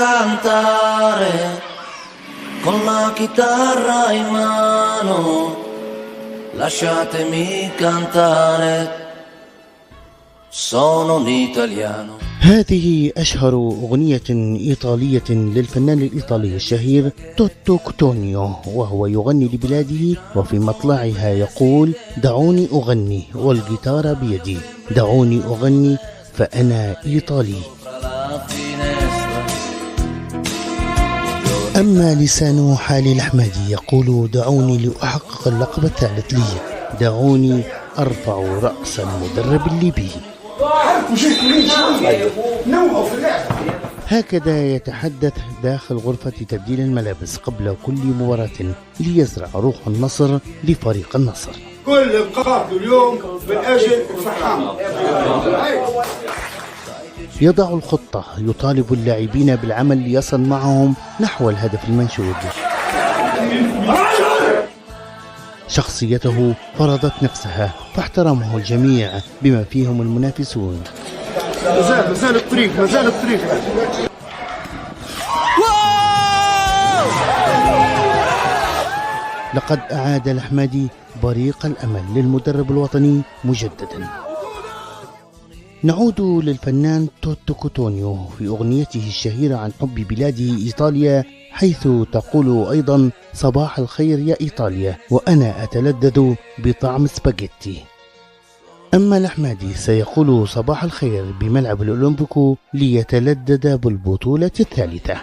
Cantare con la chitarra in mano, lasciatemi cantare, sono un italiano. هذه أشهر أغنية إيطالية للفنان الإيطالي الشهير توتو كوتونيو، وهو يغني لبلاده وفي مطلعها يقول: دعوني أغني والجيتار بيدي، دعوني أغني فأنا إيطالي. أما لسان حال الأحمدي يقول: دعوني لأحقق اللقب الثالث لي، دعوني أرفع رأس المدرب الليبي. هكذا يتحدث داخل غرفة تبديل الملابس قبل كل مباراة ليزرع روح النصر لفريق النصر. كل مقابل اليوم من أجل الفحام. يضع الخطة، يطالب اللاعبين بالعمل ليصل معهم نحو الهدف المنشود. شخصيته فرضت نفسها فاحترمه الجميع بما فيهم المنافسون. مازال الطريق. لقد أعاد الأحمدي بريق الأمل للمدرب الوطني مجددا. نعود للفنان توتو كوتونيو في أغنيته الشهيرة عن حب بلاده إيطاليا، حيث تقول أيضا: صباح الخير يا إيطاليا وأنا أتلذذ بطعم سباجيتي. أما الأحمدي سيقول صباح الخير بملعب الأولمبيكو ليتلذذ بالبطولة الثالثة.